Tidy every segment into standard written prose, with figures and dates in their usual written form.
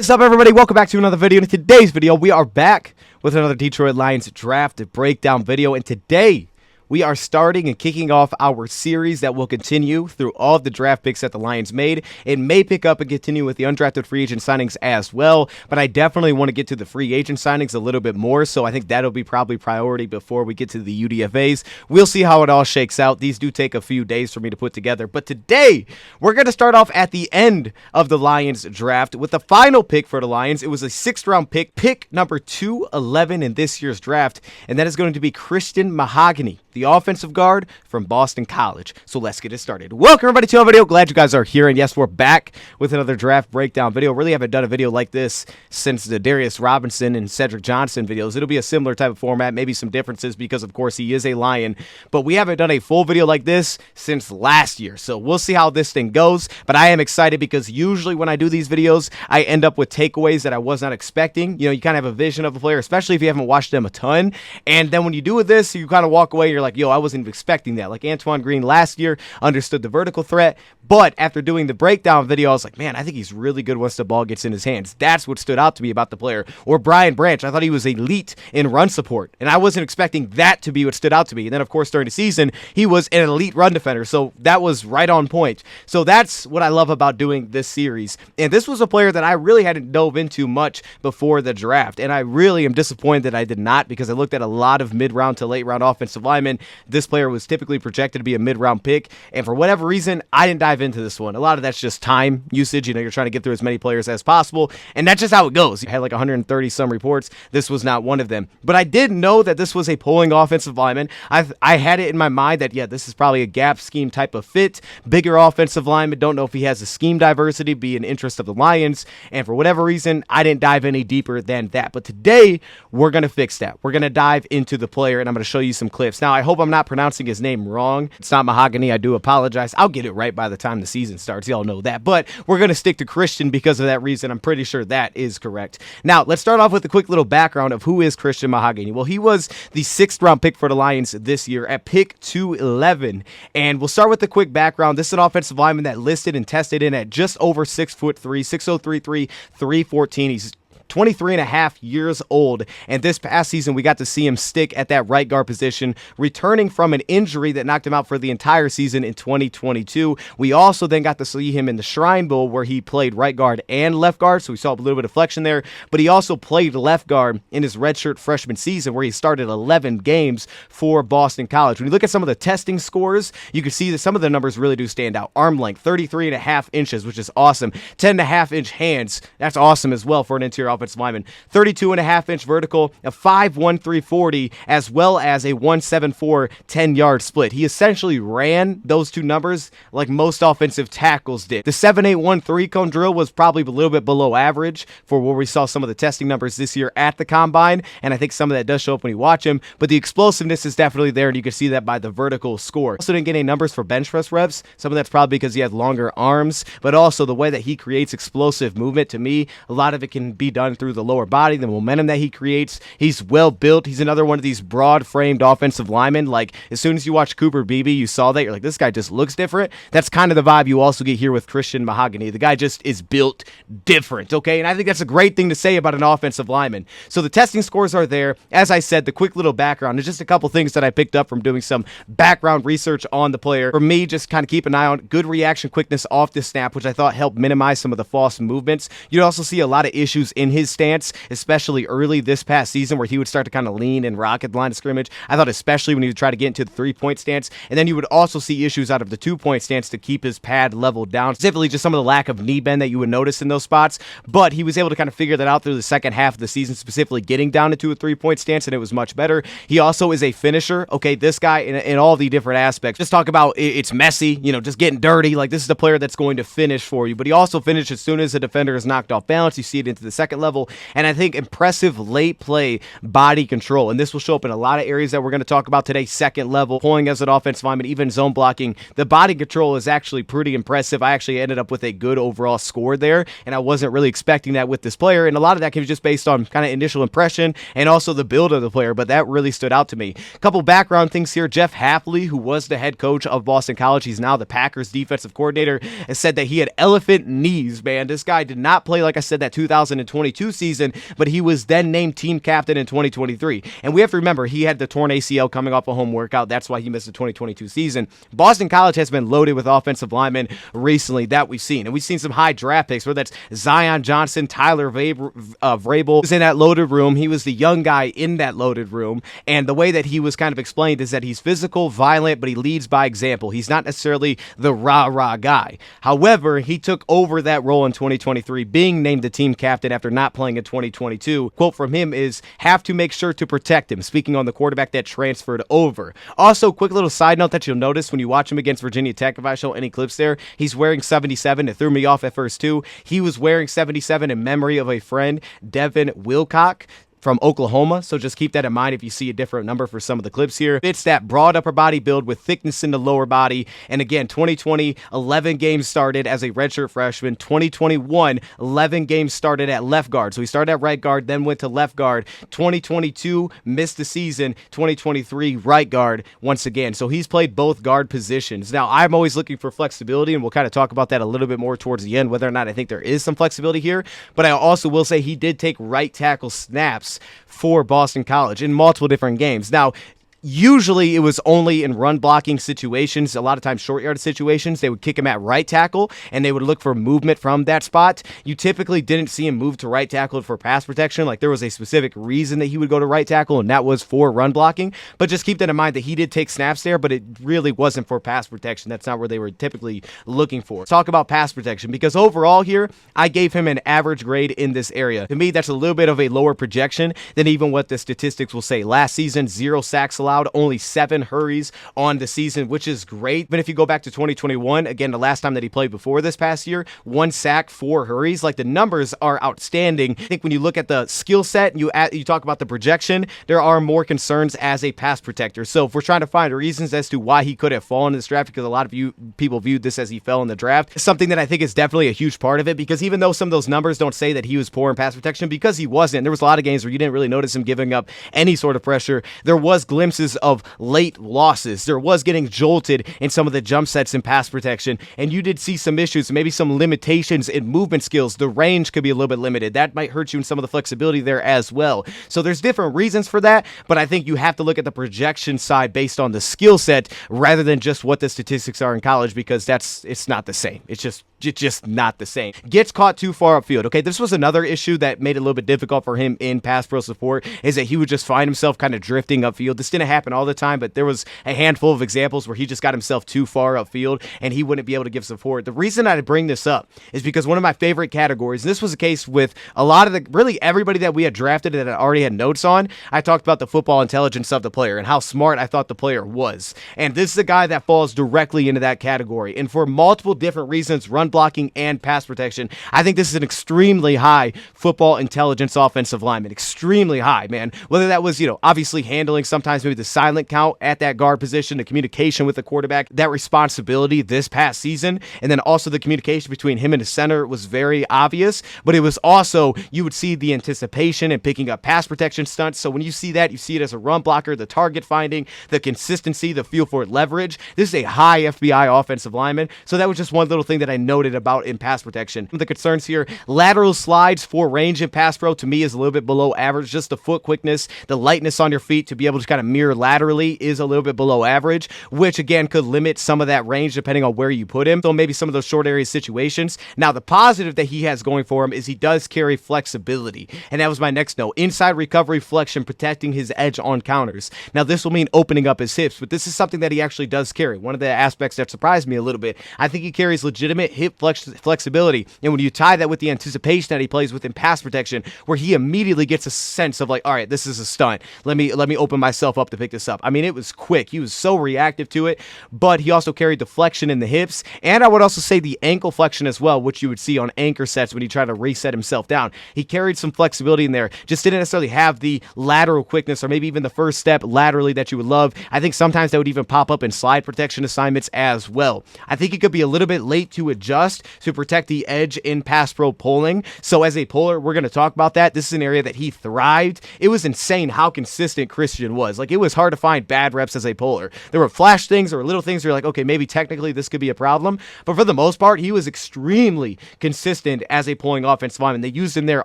What's up, everybody? Welcome back to another video. In today's video, we are back with another Detroit Lions draft breakdown video. And today, we are starting and kicking off our series that will continue through all of the draft picks that the Lions made. It may pick up and continue with the undrafted free agent signings as well, but I definitely want to get to the free agent signings a little bit more, so I think that'll be probably priority before we get to the UDFAs. We'll see how it all shakes out. These do take a few days for me to put together, but today, we're going to start off at the end of the Lions draft with the final pick for the Lions. It was a 6th-round pick number 211 in this year's draft, and that is going to be Christian Mahogany, the offensive guard from Boston College. So let's get it started. Welcome, everybody, to our video. Glad you guys are here. And yes, we're back with another draft breakdown video. Really haven't done a video like this since the Darius Robinson and Cedric Johnson videos. It'll be a similar type of format, maybe some differences because, of course, he is a Lion. But we haven't done a full video like this since last year. So we'll see how this thing goes. But I am excited because usually when I do these videos, I end up with takeaways that I was not expecting. You know, you kind of have a vision of a player, especially if you haven't watched them a ton. And then when you do with this, you kind of walk away and you're like, yo, I wasn't expecting that. Like Antoine Green last year understood the vertical threat, but after doing the breakdown video, I was like, man, I think he's really good once the ball gets in his hands. That's what stood out to me about the player. Or Brian Branch, I thought he was elite in run support, and I wasn't expecting that to be what stood out to me. And then, of course, during the season, he was an elite run defender, so that was right on point. So that's what I love about doing this series. And this was a player that I really hadn't dove into much before the draft, and I really am disappointed that I did not, because I looked at a lot of mid-round to late-round offensive linemen. This player was typically projected to be a mid-round pick, and for whatever reason, I didn't dive into this one. A lot of that's just time usage. You know, you're trying to get through as many players as possible, and that's just how it goes. You had like 130 some reports. This was not one of them. But I did know that this was a pulling offensive lineman. I had it in my mind that, yeah, this is probably a gap scheme type of fit. Bigger offensive lineman. Don't know if he has a scheme diversity, be an interest of the Lions, and for whatever reason, I didn't dive any deeper than that. But today, we're going to fix that. We're going to dive into the player, and I'm going to show you some clips. Now, I hope I'm not pronouncing his name wrong. It's not Mahogany. I do apologize. I'll get it right by the time the season starts. Y'all know that. But we're going to stick to Christian because of that reason. I'm pretty sure that is correct. Now, let's start off with a quick little background of who is Christian Mahogany. Well, he was the 6th-round pick for the Lions this year at pick 211. And we'll start with the quick background. This is an offensive lineman that listed and tested in at just over 6'3", 6'033", 314. He's 23 and a half years old, and this past season we got to see him stick at that right guard position, returning from an injury that knocked him out for the entire season in 2022. We also then got to see him in the Shrine Bowl where he played right guard and left guard, so we saw a little bit of flexion there, but he also played left guard in his redshirt freshman season where he started 11 games for Boston College. When you look at some of the testing scores, you can see that some of the numbers really do stand out. Arm length, 33 and a half inches, which is awesome. 10 and a half inch hands, that's awesome as well for an interior offensive lineman. 32 and a half inch vertical, a 5'1", 340, as well as a 174 10-yard split. He essentially ran those two numbers like most offensive tackles did. The 7.81 3-cone drill was probably a little bit below average for where we saw some of the testing numbers this year at the combine, and I think some of that does show up when you watch him, but the explosiveness is definitely there, and you can see that by the vertical score. Also didn't get any numbers for bench press reps. Some of that's probably because he had longer arms, but also the way that he creates explosive movement. To me, a lot of it can be done through the lower body, the momentum that he creates. He's well built. He's another one of these broad-framed offensive linemen. Like, as soon as you watch Cooper Beebe, you saw that. You're like, this guy just looks different. That's kind of the vibe you also get here with Christian Mahogany. The guy just is built different, okay? And I think that's a great thing to say about an offensive lineman. So the testing scores are there. As I said, the quick little background. There's just a couple things that I picked up from doing some background research on the player. For me, just kind of keep an eye on good reaction quickness off the snap, which I thought helped minimize some of the false movements. You'd also see a lot of issues in his stance, especially early this past season where he would start to kind of lean and rock at the line of scrimmage. I thought especially when he would try to get into the 3-point stance, and then you would also see issues out of the 2-point stance to keep his pad leveled down, specifically just some of the lack of knee bend that you would notice in those spots, but he was able to kind of figure that out through the second half of the season, specifically getting down into a 3-point stance, and it was much better. He also is a finisher, okay? This guy in all the different aspects. Just talk about it's messy, you know, just getting dirty. Like, this is the player that's going to finish for you, but he also finished as soon as the defender is knocked off balance. You see it into the second level, and I think impressive late play body control. And this will show up in a lot of areas that we're going to talk about today. Second level, pulling as an offensive lineman, even zone blocking. The body control is actually pretty impressive. I actually ended up with a good overall score there, and I wasn't really expecting that with this player. And a lot of that can be just based on kind of initial impression and also the build of the player, but that really stood out to me. A couple background things here. Jeff Hafley, who was the head coach of Boston College, he's now the Packers defensive coordinator, has said that he had elephant knees, man. This guy did not play, like I said, that 2022 season, but he was then named team captain in 2023. And we have to remember, he had the torn ACL coming off a home workout. That's why he missed the 2022 season. Boston College has been loaded with offensive linemen recently that we've seen. And we've seen some high draft picks, whether that's Zion Johnson, Tyler Vrabel was in that loaded room. He was the young guy in that loaded room. And the way that he was kind of explained is that he's physical, violent, but he leads by example. He's not necessarily the rah-rah guy. However, he took over that role in 2023, being named the team captain after not playing in 2022. Quote from him is, have to make sure to protect him, speaking on the quarterback that transferred over. Also, quick little side note that you'll notice when you watch him against Virginia Tech, if I show any clips there, he's wearing 77. It threw me off at first too. He was wearing 77 in memory of a friend, Devin Wilcock, from Oklahoma, so just keep that in mind if you see a different number for some of the clips here. It's that broad upper body build with thickness in the lower body, and again, 2020, 11 games started as a redshirt freshman. 2021, 11 games started at left guard, so he started at right guard, then went to left guard. 2022, missed the season. 2023, right guard once again, so he's played both guard positions. Now, I'm always looking for flexibility, and we'll kind of talk about that a little bit more towards the end, whether or not I think there is some flexibility here, but I also will say he did take right tackle snaps for Boston College in multiple different games. Now, usually it was only in run blocking situations, a lot of times short yard situations. They would kick him at right tackle and they would look for movement from that spot. You typically didn't see him move to right tackle for pass protection. Like there was a specific reason that he would go to right tackle, and that was for run blocking. But just keep that in mind that he did take snaps there, but it really wasn't for pass protection. That's not where they were typically looking for. Let's talk about pass protection, because overall here, I gave him an average grade in this area. To me, that's a little bit of a lower projection than even what the statistics will say. Last season, 0 sacks allowed, only 7 hurries on the season, which is great. But if you go back to 2021, again, the last time that he played before this past year, 1 sack, 4 hurries. Like the numbers are outstanding. I think when you look at the skill set and you talk about the projection, there are more concerns as a pass protector. So if we're trying to find reasons as to why he could have fallen in this draft, because a lot of people viewed this as he fell in the draft, something that I think is definitely a huge part of it, because even though some of those numbers don't say that he was poor in pass protection, because he wasn't, there was a lot of games where you didn't really notice him giving up any sort of pressure. There was glimpses of late losses. There was getting jolted in some of the jump sets in pass protection, and you did see some issues, maybe some limitations in movement skills. The range could be a little bit limited. That might hurt you in some of the flexibility there as well. So there's different reasons for that, but I think you have to look at the projection side based on the skill set rather than just what the statistics are in college, because it's not the same. It's just not the same. Gets caught too far upfield. Okay, this was another issue that made it a little bit difficult for him in pass pro support, is that he would just find himself kind of drifting upfield. This didn't happen all the time, but there was a handful of examples where he just got himself too far upfield and he wouldn't be able to give support. The reason I bring this up is because one of my favorite categories, and this was the case with a lot of really everybody that we had drafted that I already had notes on, I talked about the football intelligence of the player and how smart I thought the player was. And this is a guy that falls directly into that category. And for multiple different reasons, run blocking and pass protection, I think this is an extremely high football intelligence offensive lineman. Extremely high, man. Whether that was, obviously handling sometimes maybe the silent count at that guard position, the communication with the quarterback, that responsibility this past season, and then also the communication between him and the center was very obvious, but it was also, you would see the anticipation and picking up pass protection stunts. So when you see that, you see it as a run blocker, the target finding, the consistency, the feel for leverage. This is a high FBI offensive lineman. So that was just one little thing that I noted about in pass protection. The concerns here, lateral slides for range in pass pro to me is a little bit below average. Just the foot quickness, the lightness on your feet to be able to kind of mirror laterally is a little bit below average, which again could limit some of that range depending on where you put him. So maybe some of those short area situations. Now the positive that he has going for him is he does carry flexibility. And that was my next note. Inside recovery flexion, protecting his edge on counters. Now this will mean opening up his hips, but this is something that he actually does carry. One of the aspects that surprised me a little bit, I think he carries legitimate hip hip flexibility. And when you tie that with the anticipation that he plays within pass protection, where he immediately gets a sense of like, all right, this is a stunt. Let me open myself up to pick this up. I mean, it was quick. He was so reactive to it, but he also carried deflection in the hips, and I would also say the ankle flexion as well, which you would see on anchor sets when he tried to reset himself down. He carried some flexibility in there, just didn't necessarily have the lateral quickness or maybe even the first step laterally that you would love. I think sometimes that would even pop up in slide protection assignments as well. I think he could be a little bit late to adjust to protect the edge in pass pro polling. So as a puller, we're going to talk about that. This is an area that he thrived. It was insane how consistent Christian was. Like, it was hard to find bad reps as a puller. There were flash things or little things where you're like, okay, maybe technically this could be a problem. But for the most part, he was extremely consistent as a pulling offensive lineman. They used him there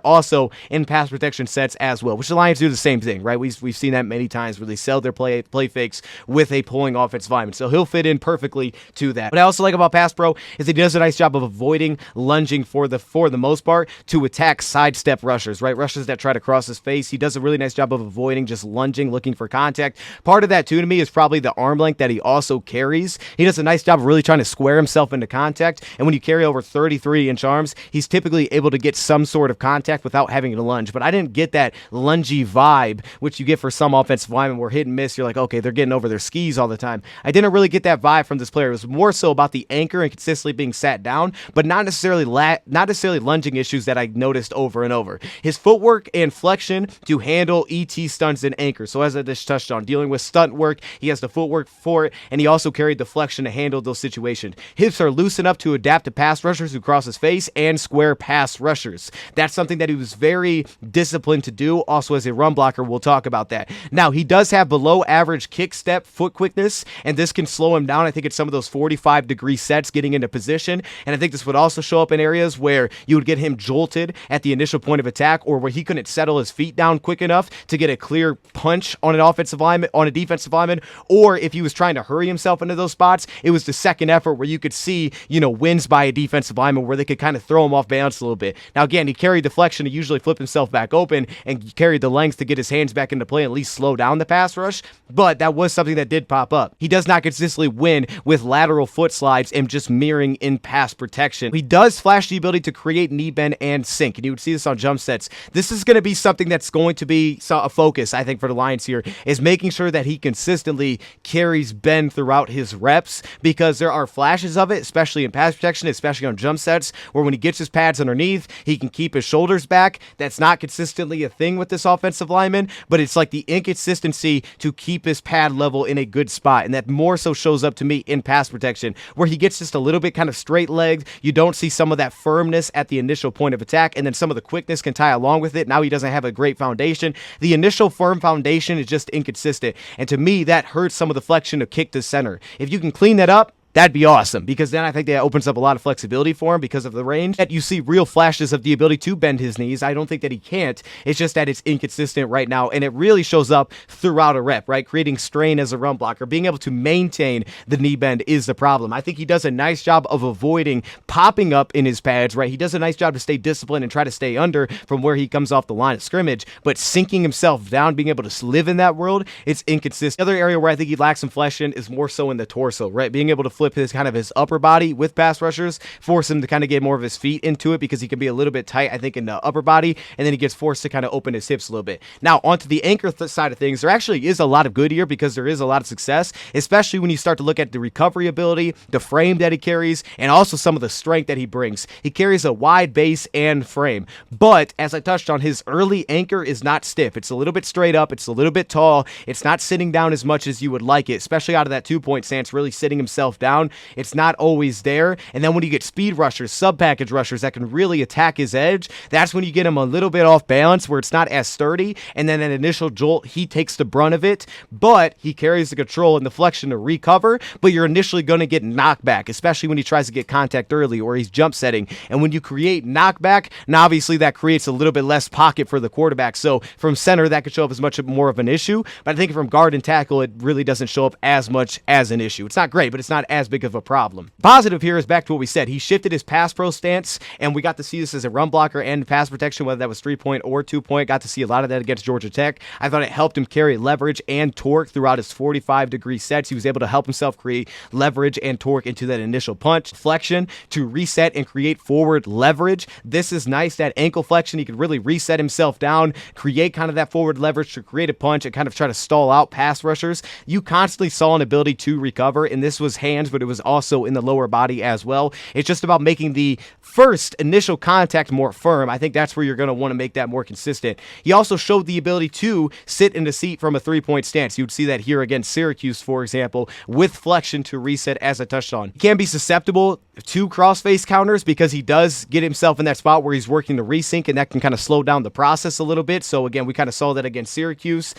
also in pass protection sets as well, which the Lions do the same thing, right? We've seen that many times where they sell their play fakes with a pulling offensive lineman. So he'll fit in perfectly to that. What I also like about pass pro is he does a nice job of avoiding lunging for the most part to attack sidestep rushers, right? Rushers that try to cross his face. He does a really nice job of avoiding just lunging, looking for contact. Part of that too to me is probably the arm length that he also carries. He does a nice job of really trying to square himself into contact. And when you carry over 33-inch arms, he's typically able to get some sort of contact without having to lunge. But I didn't get that lungy vibe, which you get for some offensive linemen where hit and miss, you're like, okay, they're getting over their skis all the time. I didn't really get that vibe from this player. It was more so about the anchor and consistently being sat down, but not necessarily lunging issues that I noticed over and over. His footwork and flexion to handle ET stunts and anchors. So as I just touched on, dealing with stunt work, he has the footwork for it, and he also carried the flexion to handle those situations. Hips are loose enough to adapt to pass rushers who cross his face and square pass rushers. That's something that he was very disciplined to do. Also, as a run blocker, we'll talk about that. Now, he does have below average kick step foot quickness, and this can slow him down. I think it's some of those 45-degree sets getting into position, and I think this would also show up in areas where you would get him jolted at the initial point of attack, or where he couldn't settle his feet down quick enough to get a clear punch on an offensive lineman, on a defensive lineman, or if he was trying to hurry himself into those spots, it was the second effort where you could see, wins by a defensive lineman where they could kind of throw him off balance a little bit. Now, again, he carried deflection to usually flip himself back open and carried the length to get his hands back into play and at least slow down the pass rush, but that was something that did pop up. He does not consistently win with lateral foot slides and just mirroring in pass protection. He does flash the ability to create knee bend and sink, and you would see this on jump sets. This is going to be something that's going to be a focus, I think, for the Lions here, is making sure that he consistently carries bend throughout his reps, because there are flashes of it, especially in pass protection, especially on jump sets, where when he gets his pads underneath, he can keep his shoulders back. That's not consistently a thing with this offensive lineman, but it's like the inconsistency to keep his pad level in a good spot, and that more so shows up to me in pass protection, where he gets just a little bit kind of straight-legged. You don't see some of that firmness at the initial point of attack, and then some of the quickness can tie along with it. Now he doesn't have a great foundation. The initial firm foundation is just inconsistent, and to me, that hurts some of the flexion to kick to center. If you can clean that up, that'd be awesome, because then I think that opens up a lot of flexibility for him because of the range. That you see real flashes of the ability to bend his knees. I don't think that he can't. It's just that it's inconsistent right now, and it really shows up throughout a rep, right? Creating strain as a run blocker. Being able to maintain the knee bend is the problem. I think he does a nice job of avoiding popping up in his pads, right? He does a nice job to stay disciplined and try to stay under from where he comes off the line of scrimmage, but sinking himself down, being able to live in that world, it's inconsistent. The other area where I think he lacks some flexion is more so in the torso, right? Being able to flip his upper body with pass rushers, force him to kind of get more of his feet into it, because he can be a little bit tight, I think, in the upper body, and then he gets forced to kind of open his hips a little bit. Now, onto the anchor side of things, there actually is a lot of good here, because there is a lot of success, especially when you start to look at the recovery ability, the frame that he carries, and also some of the strength that he brings. He carries a wide base and frame, but as I touched on, his early anchor is not stiff. It's a little bit straight up. It's a little bit tall. It's not sitting down as much as you would like it, especially out of that 2-point stance, really sitting himself down. It's not always there. And then when you get speed rushers, sub-package rushers that can really attack his edge, that's when you get him a little bit off balance, where it's not as sturdy. And then an initial jolt, he takes the brunt of it, but he carries the control and the flexion to recover. But you're initially going to get knockback, especially when he tries to get contact early or he's jump setting. And when you create knockback, now obviously that creates a little bit less pocket for the quarterback. So from center, that could show up as much more of an issue. But I think from guard and tackle, it really doesn't show up as much as an issue. It's not great, but it's not as big of a problem. Positive here is back to what we said. He shifted his pass pro stance, and we got to see this as a run blocker and pass protection, whether that was 3-point or 2-point. Got to see a lot of that against Georgia Tech. I thought it helped him carry leverage and torque throughout his 45-degree sets. He was able to help himself create leverage and torque into that initial punch, flexion to reset and create forward leverage. This is nice, that ankle flexion. He could really reset himself down, create kind of that forward leverage to create a punch and kind of try to stall out pass rushers. You constantly saw an ability to recover, and this was hands, but it was also in the lower body as well. It's just about making the first initial contact more firm. I think that's where you're going to want to make that more consistent. He also showed the ability to sit in the seat from a 3-point stance. You'd see that here against Syracuse, for example, with flexion to reset, as I touched on. He can be susceptible to crossface counters because he does get himself in that spot where he's working the resync, and that can kind of slow down the process a little bit. So again, we kind of saw that against Syracuse.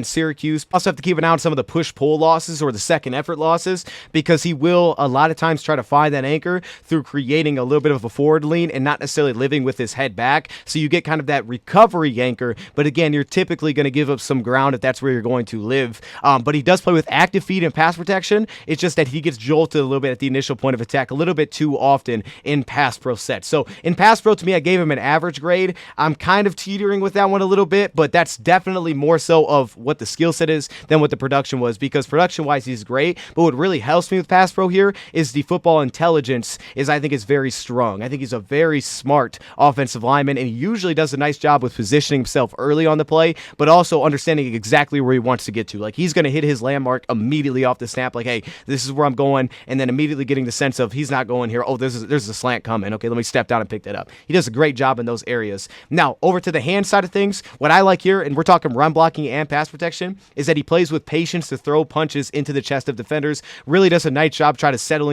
Syracuse. Also have to keep an eye on some of the push-pull losses or the second effort losses, because he will a lot of times try to find that anchor through creating a little bit of a forward lean and not necessarily living with his head back. So you get kind of that recovery anchor, but again, you're typically going to give up some ground if that's where you're going to live. But he does play with active feet and pass protection. It's just that he gets jolted a little bit at the initial point of attack a little bit too often in pass pro sets. So in pass pro, to me, I gave him an average grade. I'm kind of teetering with that one a little bit, but that's definitely more so of what the skill set is than what the production was, because production wise he's great, but what really helps me with pass pro here is the football intelligence I think is very strong. I think he's a very smart offensive lineman, and he usually does a nice job with positioning himself early on the play, but also understanding exactly where he wants to get to. Like, he's going to hit his landmark immediately off the snap, like, hey, this is where I'm going, and then immediately getting the sense of he's not going here. Oh, there's a slant coming. Okay, let me step down and pick that up. He does a great job in those areas. Now, over to the hand side of things, what I like here, and we're talking run blocking and pass protection, is that he plays with patience to throw punches into the chest of defenders. Really does a nice job trying to settle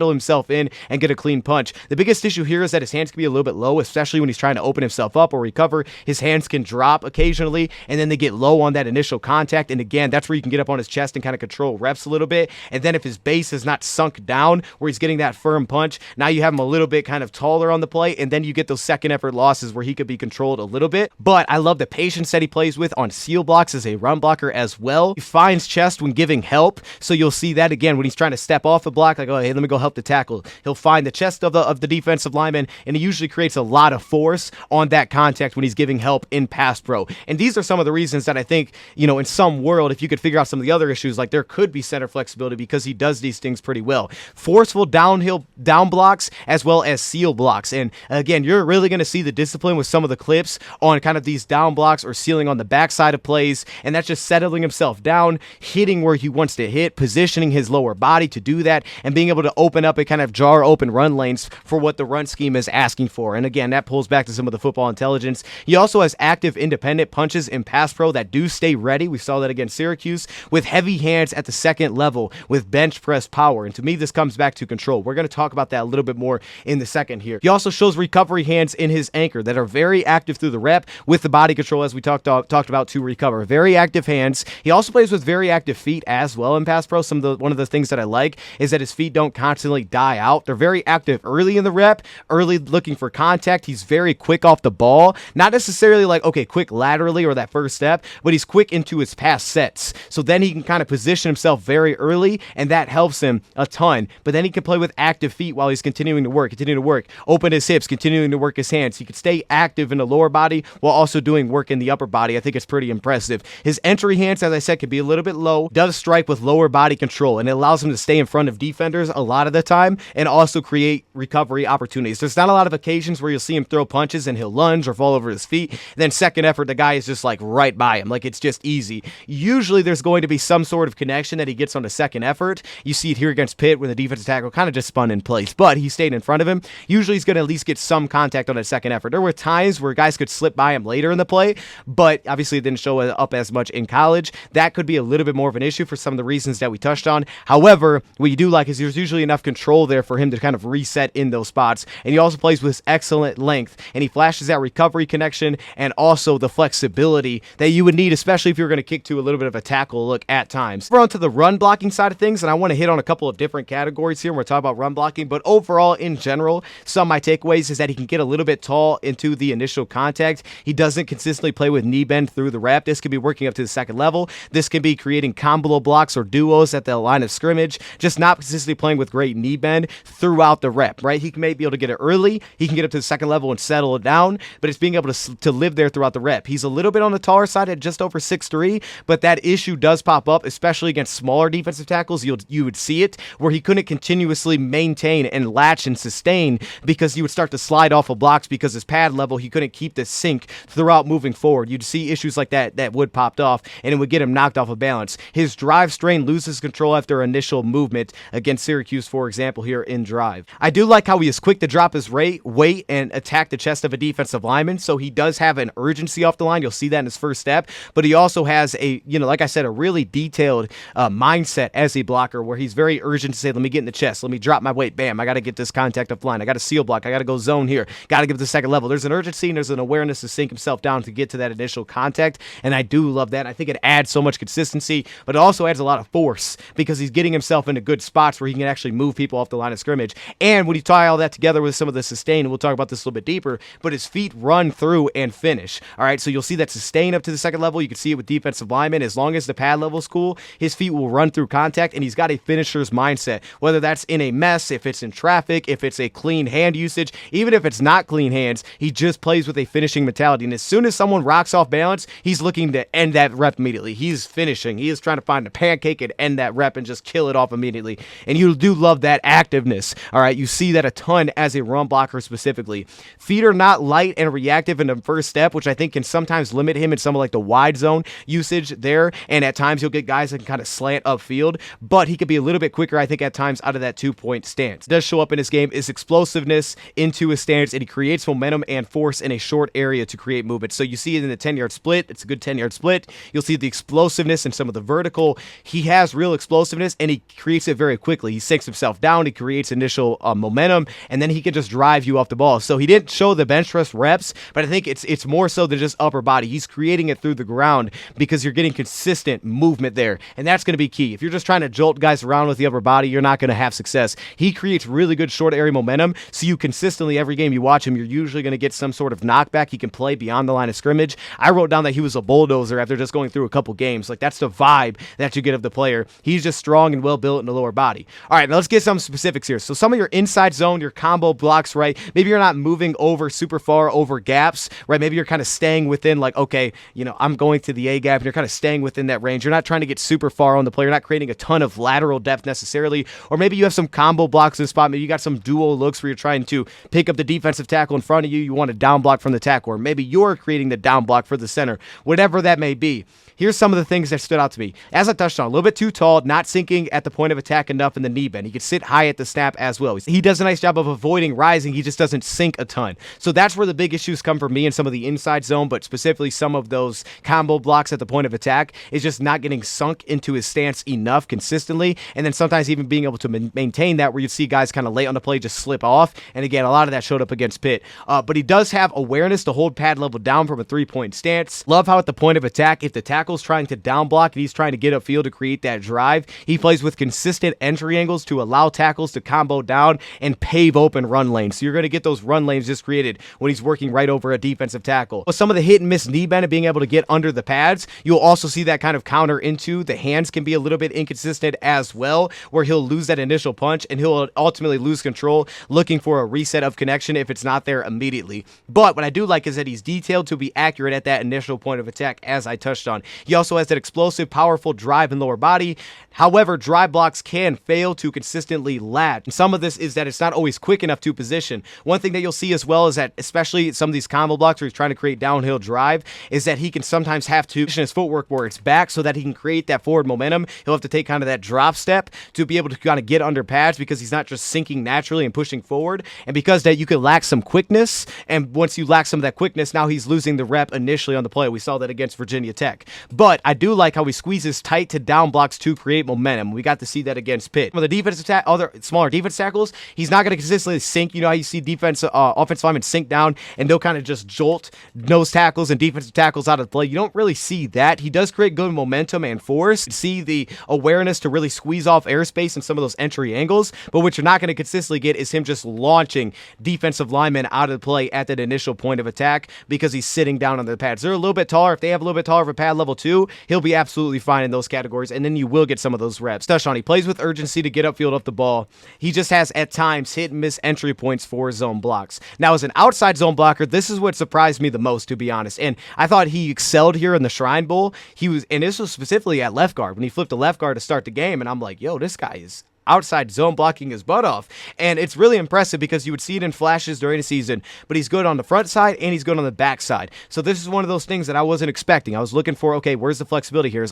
himself in and get a clean punch. The biggest issue here is that his hands can be a little bit low, especially when he's trying to open himself up or recover. His hands can drop occasionally, and then they get low on that initial contact. And again, that's where you can get up on his chest and kind of control reps a little bit. And then if his base is not sunk down where he's getting that firm punch, now you have him a little bit kind of taller on the play, and then you get those second effort losses where he could be controlled a little bit. But I love the patience that he plays with on seal blocks as a run blocker as well. He finds chest when giving help, so you'll see that again when he's trying to step off a block, like, oh, hey, let me go help the tackle. He'll find the chest of the defensive lineman, and he usually creates a lot of force on that contact when he's giving help in pass pro. And these are some of the reasons that I think, in some world, if you could figure out some of the other issues, like there could be center flexibility, because he does these things pretty well. Forceful down blocks as well as seal blocks. And again, you're really going to see the discipline with some of the clips on kind of these down blocks or sealing on the backside of plays, and that's just settling himself down, hitting where he wants to hit, positioning his lower body to do that, and being able to open up and kind of jar open run lanes for what the run scheme is asking for. And again, that pulls back to some of the football intelligence. He also has active independent punches in pass pro that do stay ready. We saw that against Syracuse, with heavy hands at the second level with bench press power. And to me, this comes back to control. We're going to talk about that a little bit more in the second here. He also shows recovery hands in his anchor that are very active through the rep with the body control, as we talked about, to recover. Very active hands. He also plays with very active feet as well in pass pro. One of the things that I like is that his feet don't constantly die out. They're very active early in the rep, early looking for contact. He's very quick off the ball. Not necessarily like, okay, quick laterally or that first step, but he's quick into his pass sets. So then he can kind of position himself very early, and that helps him a ton. But then he can play with active feet while he's continuing to work, open his hips, continuing to work his hands. He can stay active in the lower body while also doing work in the upper body. I think it's pretty impressive. His entry hands, as I said, can be a little bit low, does strike with lower body control, and it allows him to stay in front of defenders a lot of the time and also create recovery opportunities. There's not a lot of occasions where you'll see him throw punches and he'll lunge or fall over his feet. Then second effort, the guy is just like right by him. Like, it's just easy. Usually there's going to be some sort of connection that he gets on the second effort. You see it here against Pitt when the defensive tackle kind of just spun in place, but he stayed in front of him. Usually he's going to at least get some contact on that second effort. There were times where guys could slip by him later in the play, but obviously it didn't show up as much in college. That could be a little bit more of an issue for some of the reasons that we touched on. However, what you do like is there's usually enough control there for him to kind of reset in those spots. And he also plays with excellent length, and he flashes that recovery connection and also the flexibility that you would need, especially if you're going to kick to a little bit of a tackle look at times. We're on to the run blocking side of things, and I want to hit on a couple of different categories here when we're talking about run blocking, but overall, in general, some of my takeaways is that he can get a little bit tall into the initial contact. He doesn't consistently play with knee bend through the rep. This could be working working up to the second level. This can be creating combo blocks or duos at the line of scrimmage, just not consistently playing with great knee bend throughout the rep, right? He may be able to get it early, he can get up to the second level and settle it down, but it's being able to live there throughout the rep. He's a little bit on the taller side at just over 6'3", but that issue does pop up, especially against smaller defensive tackles. You would see it where he couldn't continuously maintain and latch and sustain because he would start to slide off of blocks because his pad level, he couldn't keep the sync throughout moving forward. You'd see issues like that would popped off, and it would get him knocked off of balance. His drive strain loses control after initial movement against Syracuse, for example, here in drive. I do like how he is quick to drop his weight and attack the chest of a defensive lineman, so he does have an urgency off the line. You'll see that in his first step, but he also has a, like I said, a really detailed mindset as a blocker where he's very urgent to say, let me get in the chest, let me drop my weight, bam, I got to get this contact up line, I got to seal block, I got to go zone here, got to give it the second level. There's an urgency and there's an awareness to sink himself down to get to that initial contact, and I do love that. I think it adds so much consistency, but it also adds a lot of force because he's getting himself into good spots where he can actually move people off the line of scrimmage. And when you tie all that together with some of the sustain, and we'll talk about this a little bit deeper, but his feet run through and finish. All right, so you'll see that sustain up to the second level. You can see it with defensive linemen. As long as the pad level is cool, his feet will run through contact, and he's got a finisher's mindset, whether that's in a mess, if it's in traffic, if it's a clean hand usage, even if it's not clean hands, he just plays with a finishing mentality. And as soon as someone rocks off balance, he's looking to end that rep immediately. He's finishing. He is trying to find a pancake and end that rep and just kill it off immediately. And you do love that activeness. All right, you see that a ton as a run blocker specifically. Feet are not light and reactive in the first step, which I think can sometimes limit him in some of like the wide zone usage there. And at times you'll get guys that can kind of slant upfield, but he could be a little bit quicker, I think, at times out of that 2-point stance. It does show up in his game is explosiveness into his stance, and he creates momentum and force in a short area to create movement. So you see it in the 10-yard split. It's a good 10-yard split. You'll see the explosiveness in some of the vertical. He has real explosiveness, and he creates it very quickly. He sinks himself down. He creates initial momentum, and then he can just drive you off the ball. So he didn't show the bench press reps, but I think it's more so than just upper body. He's creating it through the ground because you're getting consistent movement there, and that's going to be key. If you're just trying to jolt guys around with the upper body, you're not going to have success. He creates really good short area momentum, so you consistently, every game you watch him, you're usually going to get some sort of knockback. He can play beyond the line of scrimmage. I wrote down that he was a bulldozer after just going through a couple games. Like, that's the vibe that you get of the player. He's just strong and well built in the lower body. All right, now let's get some specifics here. So some of your inside zone, your combo blocks, right? Maybe you're not moving over super far over gaps, right? Maybe you're kind of staying within, like, okay, I'm going to the A gap, and you're kind of staying within that range. You're not trying to get super far on the player. You're not creating a ton of lateral depth necessarily. Or maybe you have some combo blocks in the spot. Maybe you got some duo looks where you're trying to pick up the defensive tackle in front of you. You want a down block from the tackle, or maybe you're creating the down block for the center. Whatever that may be. Here's some of the things that stood out to me. As I touched on, a little bit too tall, not sinking at the point of attack enough in the knee bend. He could sit high at the snap as well. He does a nice job of avoiding rising. He just doesn't sink a ton. So that's where the big issues come for me in some of the inside zone, but specifically some of those combo blocks at the point of attack is just not getting sunk into his stance enough consistently, and then sometimes even being able to maintain that where you see guys kind of late on the play just slip off. And again, a lot of that showed up against Pitt. But he does have awareness to hold pad level down from a 3-point stance. Love how at the point of attack, if the tackle's trying to down block and he's trying to get upfield to create that drive, he plays with consistent entry angles to allow tackles to combo down and pave open run lanes. So you're going to get those run lanes just created when he's working right over a defensive tackle. With some of the hit and miss knee bend and being able to get under the pads, you'll also see that kind of counter into the hands can be a little bit inconsistent as well, where he'll lose that initial punch and he'll ultimately lose control looking for a reset of connection if it's not there immediately. But what I do like is that he's detailed to be accurate at that initial point of attack, as I touched on. He also has that explosive, powerful drive in lower body. However, drive blocks can fail to consistently latch. And some of this is that it's not always quick enough to position. One thing that you'll see as well is that, especially some of these combo blocks where he's trying to create downhill drive, is that he can sometimes have to position his footwork where it's back so that he can create that forward momentum. He'll have to take kind of that drop step to be able to kind of get under pads because he's not just sinking naturally and pushing forward. And because that you could lack some quickness, and once you lack some of that quickness, now he's losing the rep initially on the play. We saw that against Virginia Tech. But I do like how he squeezes tight to down blocks to create momentum. We got to see that against Pitt. With the defensive other smaller defense tackles, he's not going to consistently sink. You know how you see offensive linemen sink down and they'll kind of just jolt nose tackles and defensive tackles out of the play. You don't really see that. He does create good momentum and force. You see the awareness to really squeeze off airspace in some of those entry angles, but what you're not going to consistently get is him just launching defensive linemen out of the play at that initial point of attack because he's sitting down on the pads. They're a little bit taller. If they have a little bit taller of a pad level 2, he'll be absolutely fine in those categories, and then you will get some of those reps. Touch on, he plays with urgency to get upfield off the ball. He just has, at times, hit and miss entry points for zone blocks. Now, as an outside zone blocker, this is what surprised me the most, to be honest, and I thought he excelled here in the Shrine Bowl. And this was specifically at left guard, when he flipped to left guard to start the game, and I'm like, yo, this guy is outside zone blocking his butt off, and it's really impressive because you would see it in flashes during the season, but he's good on the front side and he's good on the back side. So this is one of those things that I wasn't expecting. I was looking for, okay, where's the flexibility here?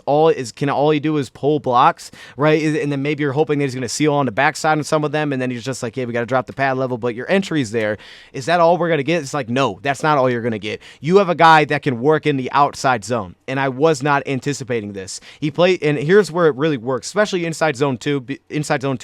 Can all he do is pull blocks, right? And then maybe you're hoping that he's going to seal on the back side on some of them, and then he's just like, hey, we got to drop the pad level, but your entry's there. Is that all we're going to get? It's like, no, that's not all you're going to get. You have a guy that can work in the outside zone, and I was not anticipating this. He played, and here's where it really works, especially inside zone 2,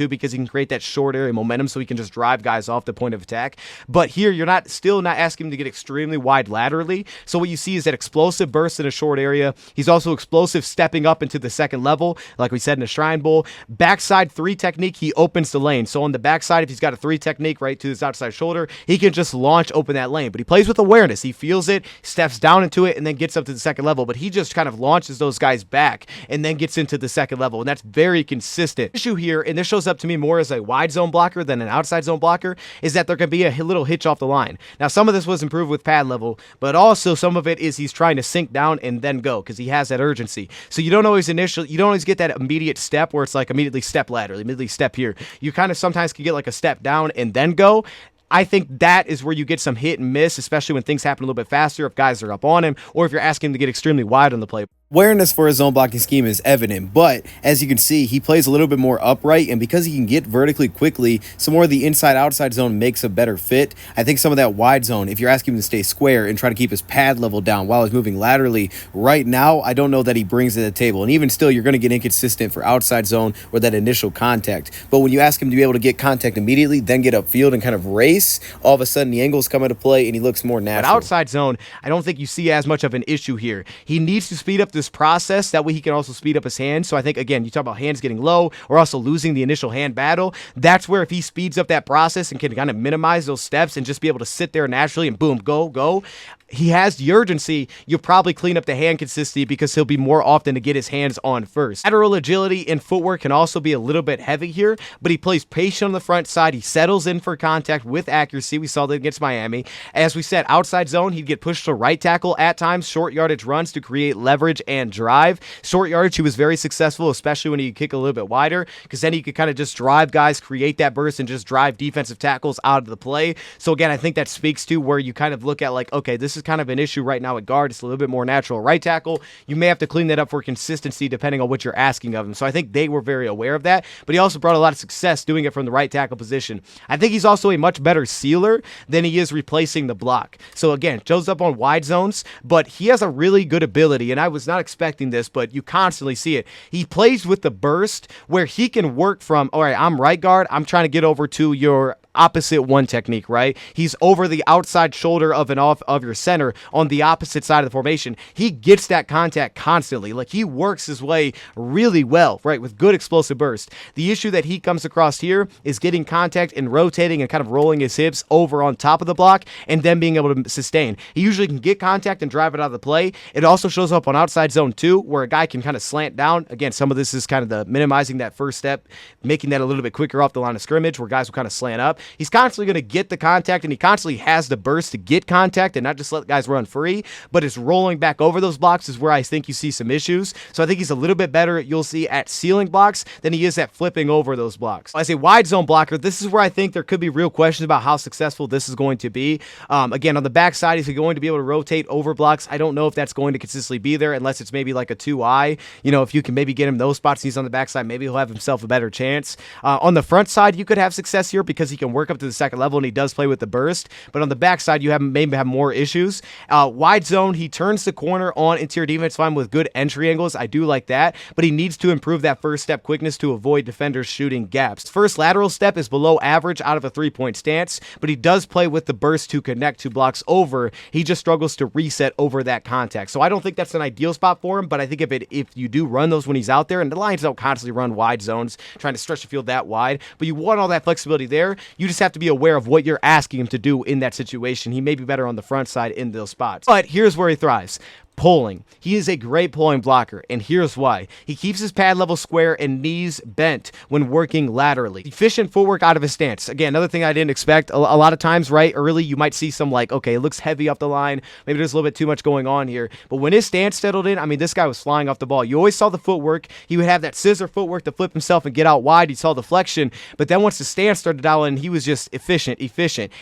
because he can create that short area momentum, so he can just drive guys off the point of attack. But here, you're still not asking him to get extremely wide laterally. So what you see is that explosive burst in a short area. He's also explosive stepping up into the second level, like we said in the Shrine Bowl. Backside 3 technique, he opens the lane. So on the backside, if he's got a 3 technique right to his outside shoulder, he can just launch open that lane. But he plays with awareness. He feels it, steps down into it, and then gets up to the second level. But he just kind of launches those guys back and then gets into the second level. And that's very consistent. The issue here, and this shows up to me more as a wide zone blocker than an outside zone blocker, is that there can be a little hitch off the line. Now, some of this was improved with pad level, but also some of it is he's trying to sink down and then go, because he has that urgency. So you don't always get that immediate step where it's like immediately step laterally, immediately step here. You kind of sometimes can get like a step down and then go. I think that is where you get some hit and miss, especially when things happen a little bit faster, if guys are up on him, or if you're asking him to get extremely wide on the play. Awareness for his zone blocking scheme is evident, but as you can see, he plays a little bit more upright, and because he can get vertically quickly, some more of the inside-outside zone makes a better fit. I think some of that wide zone, if you're asking him to stay square and try to keep his pad level down while he's moving laterally, right now, I don't know that he brings it to the table. And even still, you're going to get inconsistent for outside zone or that initial contact. But when you ask him to be able to get contact immediately, then get upfield and kind of race, all of a sudden the angles come into play and he looks more natural. But outside zone, I don't think you see as much of an issue here. He needs to speed up this process, that way he can also speed up his hands. So I think, again, you talk about hands getting low or also losing the initial hand battle. That's where if he speeds up that process and can kind of minimize those steps and just be able to sit there naturally and boom, go, he has the urgency. You'll probably clean up the hand consistency because he'll be more often to get his hands on first. Lateral agility and footwork can also be a little bit heavy here, but he plays patient on the front side. He settles in for contact with accuracy. We saw that against Miami. As we said, outside zone, he'd get pushed to right tackle at times, short yardage runs to create leverage and drive. Short yardage, he was very successful, especially when he could kick a little bit wider, because then he could kind of just drive guys, create that burst, and just drive defensive tackles out of the play. So again, I think that speaks to where you kind of look at like, okay, this is kind of an issue right now at guard. It's a little bit more natural right tackle. You may have to clean that up for consistency depending on what you're asking of him. So I think they were very aware of that, but he also brought a lot of success doing it from the right tackle position. I think he's also a much better sealer than he is replacing the block. So again, shows up on wide zones, but he has a really good ability, and I was not expecting this, but you constantly see it. He plays with the burst where he can work from, all right, I'm right guard, I'm trying to get over to your opposite one technique, right? He's over the outside shoulder of your center on the opposite side of the formation. He gets that contact constantly. Like, he works his way really well, right, with good explosive burst. The issue that he comes across here is getting contact and rotating and kind of rolling his hips over on top of the block and then being able to sustain. He usually can get contact and drive it out of the play. It also shows up on outside zone 2 where a guy can kind of slant down. Again, some of this is kind of the minimizing that first step, making that a little bit quicker off the line of scrimmage where guys will kind of slant up. He's constantly going to get the contact, and he constantly has the burst to get contact and not just let guys run free, but it's rolling back over those blocks is where I think you see some issues. So I think he's a little bit better, you'll see, at sealing blocks than he is at flipping over those blocks. As a wide zone blocker, this is where I think there could be real questions about how successful this is going to be. Again, on the backside, is he going to be able to rotate over blocks? I don't know if that's going to consistently be there unless it's maybe like a 2-eye. You know, if you can maybe get him those spots, he's on the backside, maybe he'll have himself a better chance. On the front side, you could have success here because he can work up to the second level and he does play with the burst, but on the backside, you maybe have more issues. Wide zone, he turns the corner on interior defense line with good entry angles. I do like that, but he needs to improve that first step quickness to avoid defenders shooting gaps. First lateral step is below average out of a 3-point stance, but he does play with the burst to connect to blocks over. He just struggles to reset over that contact. So I don't think that's an ideal spot for him, but I think if you do run those when he's out there, and the Lions don't constantly run wide zones, trying to stretch the field that wide, but you want all that flexibility there, you just have to be aware of what you're asking him to do in that situation. He may be better on the front side in those spots. But here's where he thrives. pulling. He is a great pulling blocker, and here's why. He keeps his pad level square and knees bent when working laterally. Efficient footwork out of his stance. Again, another thing I didn't expect. A lot of times, right, early you might see some like, okay, it looks heavy off the line. Maybe there's a little bit too much going on here. But when his stance settled in, I mean, this guy was flying off the ball. You always saw the footwork. He would have that scissor footwork to flip himself and get out wide. You saw the flexion. But then once the stance started dialing, he was just efficient.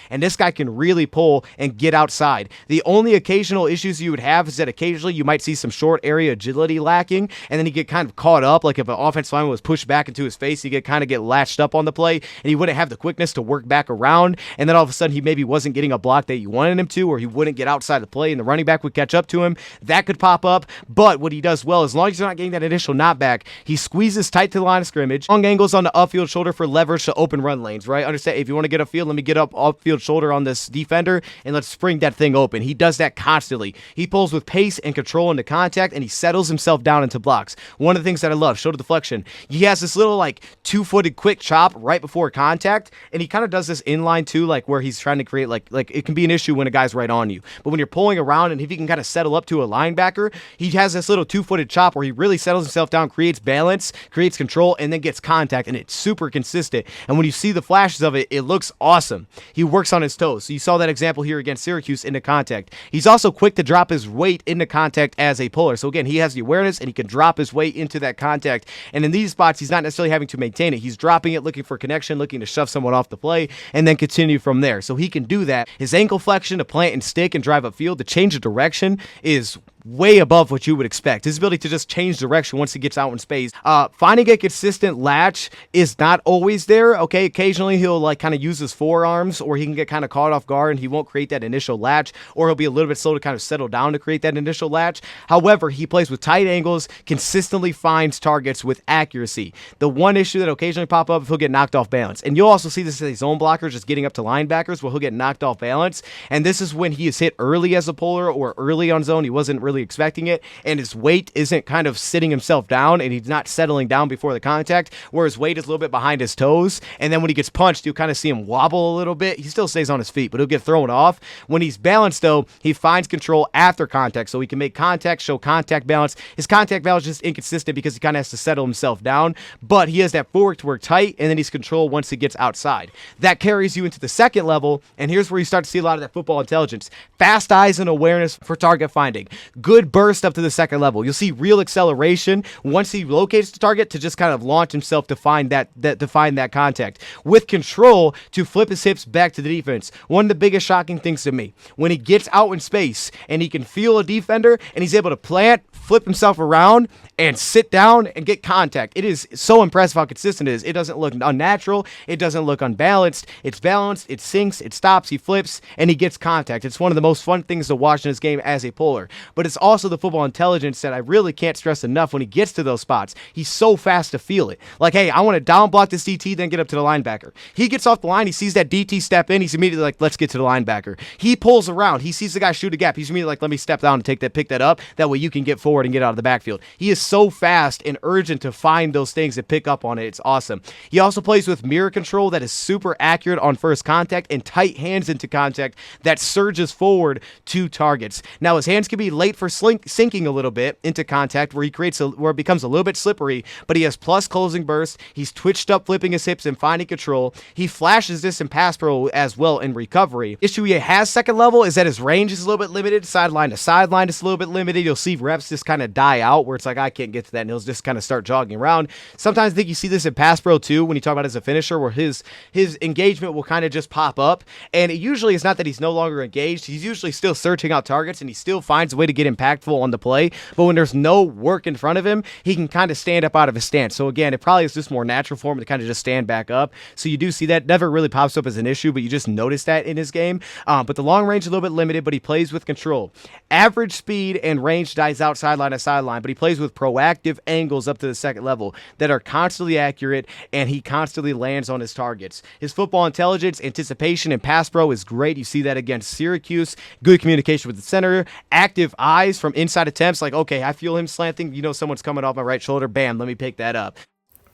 And this guy can really pull and get outside. The only occasional issues you would have is that occasionally you might see some short area agility lacking, and then he get kind of caught up. Like if an offensive lineman was pushed back into his face, he could kind of get latched up on the play, and he wouldn't have the quickness to work back around. And then all of a sudden he maybe wasn't getting a block that you wanted him to, or he wouldn't get outside the play, and the running back would catch up to him. That could pop up. But what he does well, as long as you're not getting that initial knockback, he squeezes tight to the line of scrimmage. Long angles on the upfield shoulder for leverage to open run lanes, right? Understand, if you want to get upfield, let me get up upfield shoulder on this defender, and let's spring that thing open. He does that constantly. He pulls with pace and control into contact, and he settles himself down into blocks. One of the things that I love, shoulder deflection. He has this little like two-footed quick chop right before contact, and he kind of does this inline too, like where he's trying to create like it can be an issue when a guy's right on you. But when you're pulling around, and if he can kind of settle up to a linebacker, he has this little two-footed chop where he really settles himself down, creates balance, creates control, and then gets contact, and it's super consistent. And when you see the flashes of it, it looks awesome. He works on his toes. So you saw that example here against Syracuse into contact. He's also quick to drop his weight into contact as a puller. So again, he has the awareness, and he can drop his weight into that contact. And in these spots, he's not necessarily having to maintain it. He's dropping it, looking for connection, looking to shove someone off the play, and then continue from there. So he can do that. His ankle flexion to plant and stick and drive upfield, the change of direction is way above what you would expect. His ability to just change direction once he gets out in space. Finding a consistent latch is not always there, okay? Occasionally he'll like kind of use his forearms, or he can get kind of caught off guard and he won't create that initial latch, or he'll be a little bit slow to kind of settle down to create that initial latch. However, he plays with tight angles, consistently finds targets with accuracy. The one issue that occasionally pop up if he'll get knocked off balance, and you'll also see this as a zone blocker just getting up to linebackers where he'll get knocked off balance, and this is when he is hit early as a puller or early on zone. He wasn't really expecting it, and his weight isn't kind of sitting himself down, and he's not settling down before the contact, where his weight is a little bit behind his toes, and then when he gets punched, you'll kind of see him wobble a little bit. He still stays on his feet, but he'll get thrown off. When he's balanced, though, he finds control after contact, so he can make contact, show contact balance. His contact balance is just inconsistent because he kind of has to settle himself down, but he has that footwork to work tight, and then he's control once he gets outside. That carries you into the second level, and here's where you start to see a lot of that football intelligence. Fast eyes and awareness for target finding. Good burst up to the second level. You'll see real acceleration once he locates the target to just kind of launch himself to find that contact. With control to flip his hips back to the defense. One of the biggest shocking things to me, when he gets out in space and he can feel a defender and he's able to plant, flip himself around, and sit down and get contact. It is so impressive how consistent it is. It doesn't look unnatural. It doesn't look unbalanced. It's balanced. It sinks. It stops. He flips, and he gets contact. It's one of the most fun things to watch in this game as a puller. But it's also the football intelligence that I really can't stress enough when he gets to those spots. He's so fast to feel it. Like, hey, I want to down block this DT, then get up to the linebacker. He gets off the line. He sees that DT step in. He's immediately like, let's get to the linebacker. He pulls around. He sees the guy shoot a gap. He's immediately like, let me step down and pick that up. That way you can get forward and get out of the backfield. He is so fast and urgent to find those things and pick up on it. It's awesome. He also plays with mirror control that is super accurate on first contact and tight hands into contact that surges forward to targets. Now his hands can be late for sinking a little bit into contact where it becomes a little bit slippery, but he has plus closing burst. He's twitched up, flipping his hips and finding control. He flashes this in pass pro as well in recovery. Issue he has second level is that his range is a little bit limited. Sideline to sideline is a little bit limited. You'll see reps just kind of die out where it's like, I can't get to that, and he'll just kind of start jogging around. Sometimes I think you see this in pass pro too when you talk about as a finisher, where his engagement will kind of just pop up, and it usually is not that he's no longer engaged. He's usually still searching out targets, and he still finds a way to get impactful on the play, but when there's no work in front of him, he can kind of stand up out of his stance. So again, it probably is just more natural for him to kind of just stand back up. So you do see that. Never really pops up as an issue, but you just notice that in his game. But the long range is a little bit limited, but he plays with control. Average speed and range dies out sideline to sideline, but he plays with proactive angles up to the second level that are constantly accurate, and he constantly lands on his targets. His football intelligence, anticipation, and pass pro is great. You see that against Syracuse. Good communication with the center. Active eyes from inside attempts. Like, okay, I feel him slanting. You know someone's coming off my right shoulder. Bam, let me pick that up.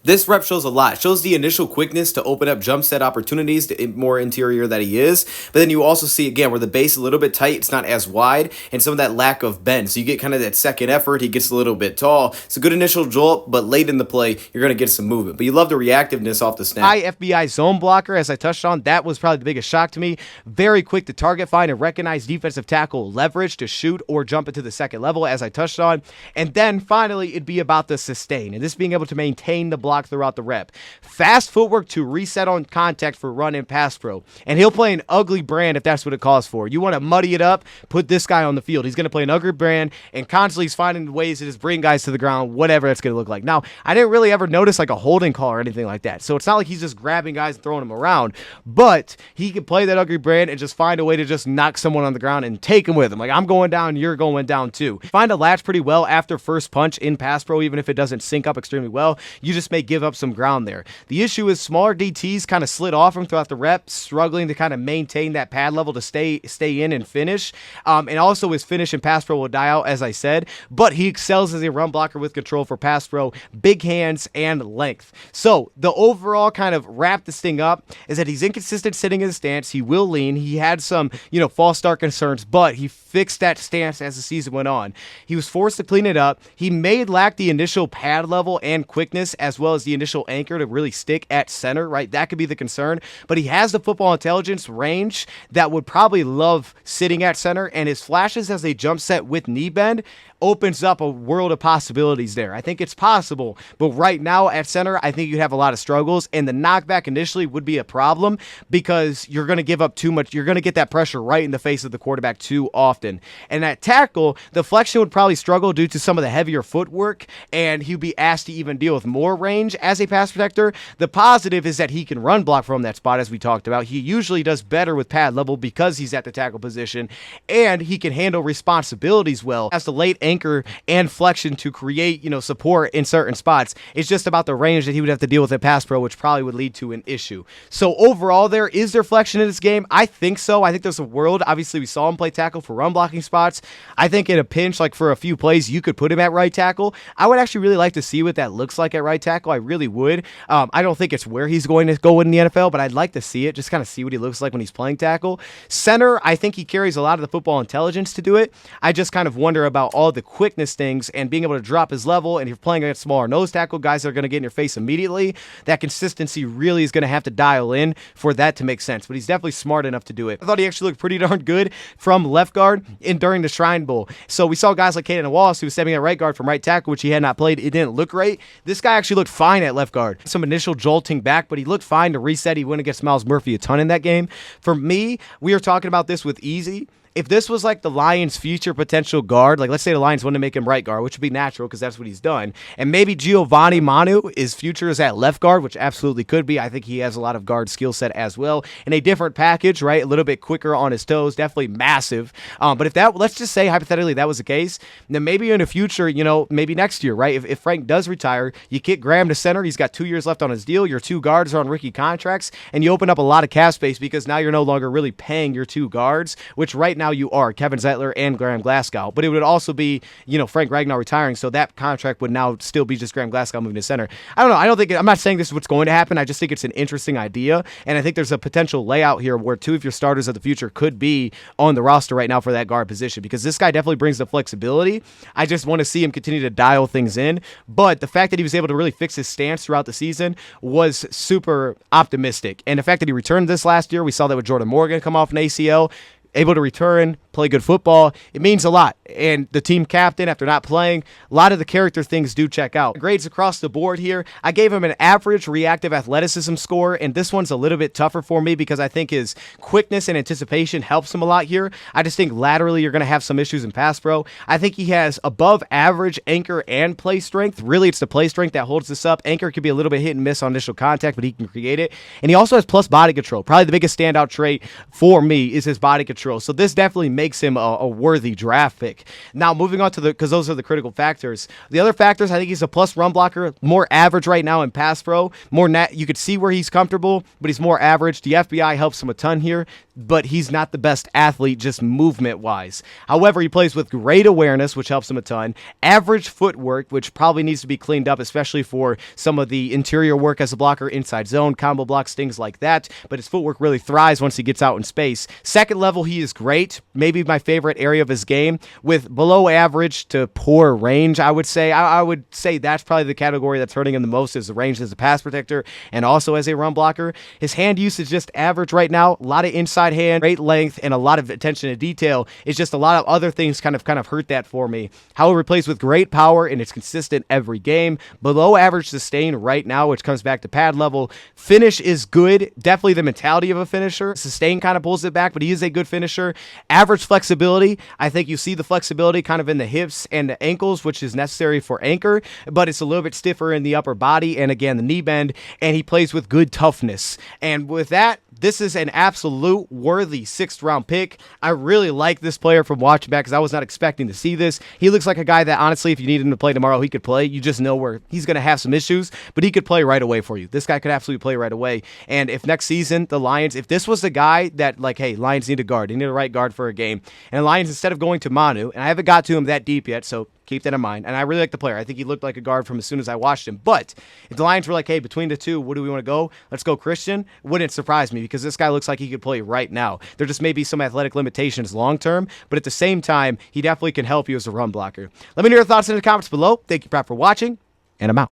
This rep shows a lot. It shows the initial quickness to open up jump set opportunities, the more interior that he is. But then you also see, again, where the base is a little bit tight, it's not as wide, and some of that lack of bend. So you get kind of that second effort. He gets a little bit tall. It's a good initial jolt, but late in the play, you're going to get some movement. But you love the reactiveness off the snap. High FBI zone blocker, as I touched on, that was probably the biggest shock to me. Very quick to target find and recognize defensive tackle leverage to shoot or jump into the second level, as I touched on. And then finally, it'd be about the sustain, and this being able to maintain the block throughout the rep. Fast footwork to reset on contact for run and pass pro. And he'll play an ugly brand if that's what it calls for. You want to muddy it up, put this guy on the field. He's going to play an ugly brand, and constantly he's finding ways to just bring guys to the ground, whatever that's going to look like. Now, I didn't really ever notice like a holding call or anything like that. So it's not like he's just grabbing guys and throwing them around, but he can play that ugly brand and just find a way to just knock someone on the ground and take him with him. Like, I'm going down, you're going down too. Find a latch pretty well after first punch in pass pro, even if it doesn't sync up extremely well. You just may give up some ground there. The issue is smaller DTs kind of slid off him throughout the rep, struggling to kind of maintain that pad level to stay in and finish. And also his finish in pass pro will die out, as I said, but he excels as a run blocker with control for pass pro, big hands, and length. So the overall kind of wrap this thing up is that he's inconsistent sitting in his stance. He will lean. He had some, false start concerns, but he fixed that stance as the season went on. He was forced to clean it up. He may lack the initial pad level and quickness, as well as the initial anchor to really stick at center, right? That could be the concern, but he has the football intelligence range that would probably love sitting at center, and his flashes as a jump set with knee bend opens up a world of possibilities there. I think it's possible, but right now at center, I think you'd have a lot of struggles, and the knockback initially would be a problem because you're going to give up too much. You're going to get that pressure right in the face of the quarterback too often. And at tackle, the flexion would probably struggle due to some of the heavier footwork, and he'd be asked to even deal with more range as a pass protector. The positive is that he can run block from that spot, as we talked about. He usually does better with pad level because he's at the tackle position, and he can handle responsibilities well as the late anchor and flexion to create, support in certain spots. It's just about the range that he would have to deal with at pass pro, which probably would lead to an issue. So overall, is there flexion in this game? I think so. I think there's a world. Obviously, we saw him play tackle for run blocking spots. I think in a pinch, like for a few plays, you could put him at right tackle. I would actually really like to see what that looks like at right tackle. I really would. I don't think it's where he's going to go in the NFL, but I'd like to see it, just kind of see what he looks like when he's playing tackle. Center, I think he carries a lot of the football intelligence to do it. I just kind of wonder about all the quickness things and being able to drop his level, and if you're playing against smaller nose tackle, guys that are going to get in your face immediately, that consistency really is going to have to dial in for that to make sense, but he's definitely smart enough to do it. I thought he actually looked pretty darn good from left guard during the Shrine Bowl. So we saw guys like Caden Wallace, who was stepping at right guard from right tackle, which he had not played. It didn't look great. This guy actually looked fine at left guard. Some initial jolting back, but he looked fine to reset. He went against Miles Murphy a ton in that game. For me, we are talking about this with Easy. If this was like the Lions' future potential guard, like let's say the Lions want to make him right guard, which would be natural because that's what he's done, and maybe Giovanni Manu, his future is at left guard, which absolutely could be. I think he has a lot of guard skill set as well, in a different package, right? A little bit quicker on his toes, definitely massive. But if that, let's just say hypothetically that was the case, then maybe in the future, maybe next year, right? If Frank does retire, you kick Graham to center. He's got 2 years left on his deal. Your two guards are on rookie contracts, and you open up a lot of cap space because now you're no longer really paying your two guards, which right now you are, Kevin Zeitler and Graham Glasgow. But it would also be, Frank Ragnar retiring, so that contract would now still be just Graham Glasgow moving to center. I don't know. I'm not saying this is what's going to happen. I just think it's an interesting idea, and I think there's a potential layout here where two of your starters of the future could be on the roster right now for that guard position, because this guy definitely brings the flexibility. I just want to see him continue to dial things in, but the fact that he was able to really fix his stance throughout the season was super optimistic, and the fact that he returned this last year, we saw that with Jordan Morgan come off an ACL, able to return, play good football, it means a lot. And the team captain, after not playing, a lot of the character things do check out. Grades across the board here, I gave him an average reactive athleticism score, and this one's a little bit tougher for me because I think his quickness and anticipation helps him a lot here. I just think laterally you're going to have some issues in pass pro. I think he has above average anchor and play strength. Really, it's the play strength that holds this up. Anchor could be a little bit hit and miss on initial contact, but he can create it. And he also has plus body control. Probably the biggest standout trait for me is his body control. patrol. So this definitely makes him a worthy draft pick. Now, moving on to because those are the critical factors. The other factors, I think he's a plus run blocker, more average right now in pass pro. You could see where he's comfortable, but he's more average. The FBI helps him a ton here, but he's not the best athlete just movement-wise. However, he plays with great awareness, which helps him a ton. Average footwork, which probably needs to be cleaned up, especially for some of the interior work as a blocker, inside zone, combo blocks, things like that. But his footwork really thrives once he gets out in space. Second level, he is great. Maybe my favorite area of his game, with below average to poor range, I would say. I would say that's probably the category that's hurting him the most, is the range as a pass protector and also as a run blocker. His hand use is just average right now. A lot of inside hand, great length, and a lot of attention to detail. It's just a lot of other things kind of hurt that for me. However, he plays with great power, and it's consistent every game. Below average sustain right now, which comes back to pad level. Finish is good. Definitely the mentality of a finisher. Sustain kind of pulls it back, but he is a good finisher. Average flexibility. I think you see the flexibility kind of in the hips and the ankles, which is necessary for anchor, but it's a little bit stiffer in the upper body and, again, the knee bend, and he plays with good toughness. And with that, this is an absolute worthy 6th round pick. I really like this player from watching back because I was not expecting to see this. He looks like a guy that, honestly, if you need him to play tomorrow, he could play. You just know where he's going to have some issues, but he could play right away for you. This guy could absolutely play right away. And if next season, the Lions, if this was the guy that, like, hey, Lions need a guard, they need a right guard for a game, and Lions, instead of going to Manu, and I haven't got to him that deep yet, so keep that in mind. And I really like the player. I think he looked like a guard from as soon as I watched him. But if the Lions were like, hey, between the two, what do we want to go? Let's go Christian. Wouldn't surprise me because this guy looks like he could play right now. There just may be some athletic limitations long term, but at the same time, he definitely can help you as a run blocker. Let me know your thoughts in the comments below. Thank you, Prop, for watching, and I'm out.